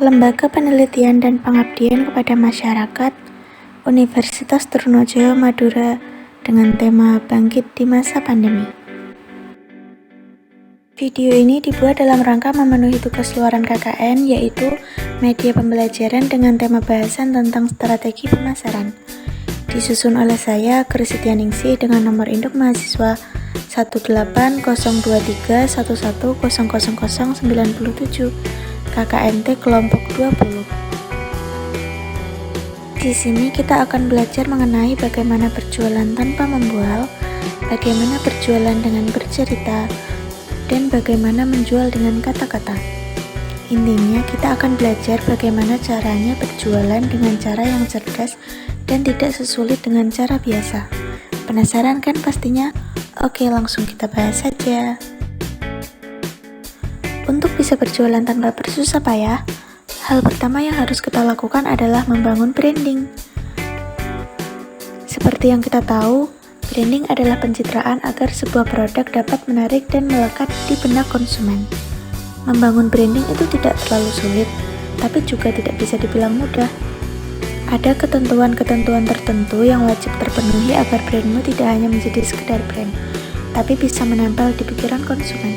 Lembaga Penelitian dan Pengabdian kepada Masyarakat Universitas Trunojoyo Madura dengan tema Bangkit di Masa Pandemi. Video ini dibuat dalam rangka memenuhi tugas luaran KKN, yaitu media pembelajaran dengan tema bahasan tentang strategi pemasaran. Disusun oleh saya, Krisitianingsih, dengan nomor induk mahasiswa 1802311000097, KKNT kelompok 20. Di sini kita akan belajar mengenai bagaimana berjualan tanpa membual, bagaimana berjualan dengan bercerita, dan bagaimana menjual dengan kata-kata. Intinya, kita akan belajar bagaimana caranya berjualan dengan cara yang cerdas dan tidak sesulit dengan cara biasa. Penasaran kan pastinya? Oke, langsung kita bahas saja. Untuk bisa berjualan tanpa bersusah payah, hal pertama yang harus kita lakukan adalah membangun branding. Seperti yang kita tahu, branding adalah pencitraan agar sebuah produk dapat menarik dan melekat di benak konsumen. Membangun branding itu tidak terlalu sulit, tapi juga tidak bisa dibilang mudah. Ada ketentuan-ketentuan tertentu yang wajib terpenuhi agar brandmu tidak hanya menjadi sekedar brand, tapi bisa menempel di pikiran konsumen.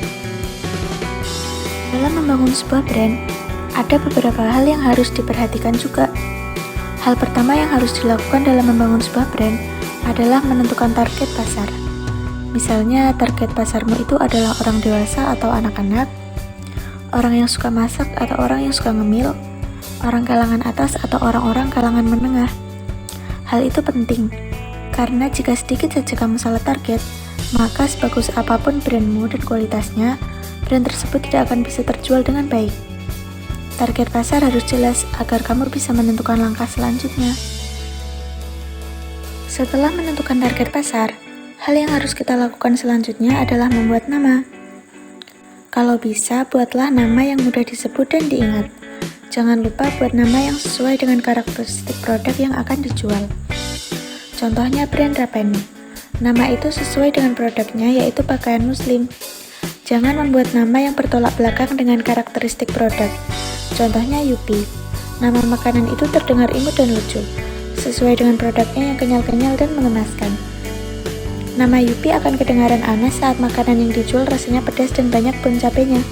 Dalam membangun sebuah brand, ada beberapa hal yang harus diperhatikan juga. Hal pertama yang harus dilakukan dalam membangun sebuah brand adalah menentukan target pasar. Misalnya, target pasarmu itu adalah orang dewasa atau anak-anak, orang yang suka masak atau orang yang suka ngemil, orang kalangan atas atau orang-orang kalangan menengah. Hal itu penting, karena jika sedikit saja kamu salah target, maka sebagus apapun brandmu dan kualitasnya, brand tersebut tidak akan bisa terjual dengan baik. Target pasar harus jelas agar kamu bisa menentukan langkah selanjutnya. Setelah menentukan target pasar, hal yang harus kita lakukan selanjutnya adalah membuat nama. Kalau bisa, buatlah nama yang mudah disebut dan diingat. Jangan lupa buat nama yang sesuai dengan karakteristik produk yang akan dijual. Contohnya brand Rapeni. Nama itu sesuai dengan produknya, yaitu pakaian muslim. Jangan membuat nama yang bertolak belakang dengan karakteristik produk. Contohnya Yupi. Nama makanan itu terdengar imut dan lucu, sesuai dengan produknya yang kenyal-kenyal dan mengemaskan. Nama Yupi akan kedengaran aneh saat makanan yang dijual rasanya pedas dan banyak pun cabenya.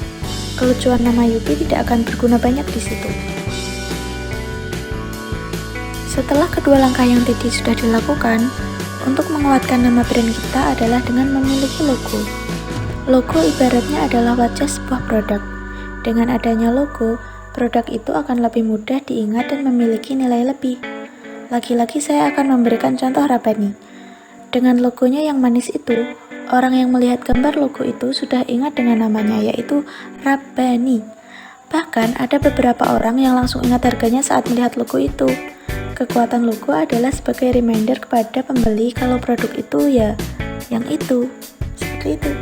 Kelucuan nama Yupi tidak akan berguna banyak di situ. Setelah kedua langkah yang tadi sudah dilakukan, untuk menguatkan nama brand kita adalah dengan memiliki logo. Logo ibaratnya adalah wajah sebuah produk. Dengan adanya logo, produk itu akan lebih mudah diingat dan memiliki nilai lebih. Lagi-lagi saya akan memberikan contoh Rapeni. Dengan logonya yang manis itu, orang yang melihat gambar logo itu sudah ingat dengan namanya, yaitu Rabbani. Bahkan ada beberapa orang yang langsung ingat harganya saat melihat logo itu. Kekuatan logo adalah sebagai reminder kepada pembeli kalau produk itu ya yang itu. Seperti itu.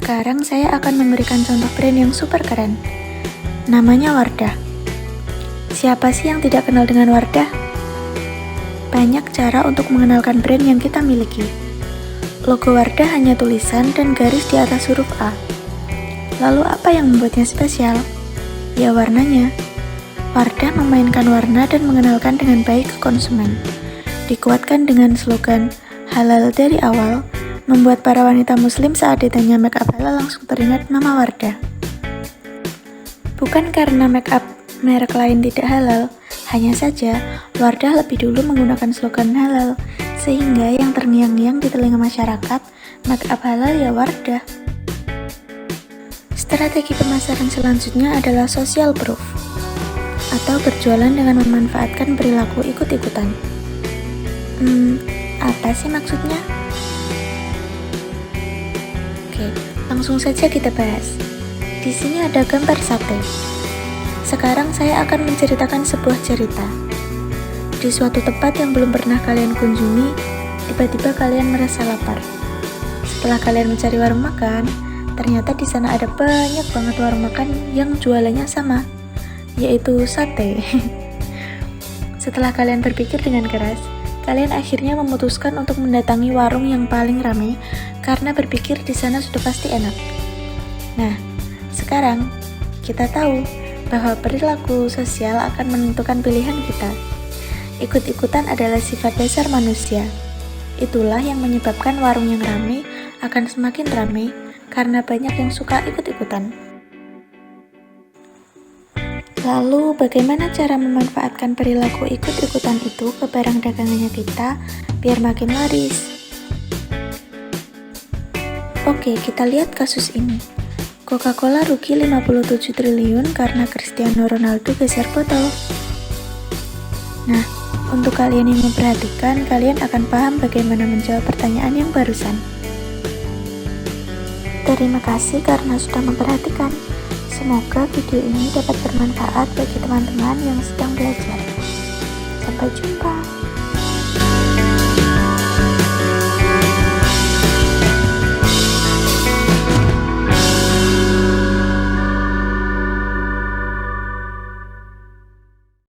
Sekarang saya akan memberikan contoh brand yang super keren. Namanya Wardah. Siapa sih yang tidak kenal dengan Wardah? Banyak cara untuk mengenalkan brand yang kita miliki. Logo Wardah hanya tulisan dan garis di atas huruf A. Lalu apa yang membuatnya spesial? Ya, warnanya. Wardah memainkan warna dan mengenalkan dengan baik ke konsumen. Dikuatkan dengan slogan halal dari awal, membuat para wanita muslim saat ditanya make up halal langsung teringat nama Wardah. Bukan karena make up merek lain tidak halal, hanya saja Wardah lebih dulu menggunakan slogan halal, sehingga yang terngiang-ngiang di telinga masyarakat, make up halal ya Wardah. Strategi pemasaran selanjutnya adalah social proof, atau berjualan dengan memanfaatkan perilaku ikut-ikutan. Apa sih maksudnya? Oke, langsung saja kita bahas. Di sini ada gambar sate. Sekarang saya akan menceritakan sebuah cerita. Di suatu tempat yang belum pernah kalian kunjungi, tiba-tiba kalian merasa lapar. Setelah kalian mencari warung makan, ternyata di sana ada banyak banget warung makan yang jualannya sama, yaitu sate. Setelah kalian berpikir dengan keras, kalian akhirnya memutuskan untuk mendatangi warung yang paling ramai karena berpikir di sana sudah pasti enak. Nah, sekarang kita tahu bahwa perilaku sosial akan menentukan pilihan kita. Ikut-ikutan adalah sifat dasar manusia. Itulah yang menyebabkan warung yang ramai akan semakin ramai karena banyak yang suka ikut-ikutan. Lalu, bagaimana cara memanfaatkan perilaku ikut-ikutan itu ke barang dagangannya kita biar makin laris? Oke, kita lihat kasus ini. Coca-Cola rugi 57 triliun karena Cristiano Ronaldo geser botol. Nah, untuk kalian yang memperhatikan, kalian akan paham bagaimana menjawab pertanyaan yang barusan. Terima kasih karena sudah memperhatikan. Semoga video ini dapat bermanfaat bagi teman-teman yang sedang belajar. Sampai jumpa.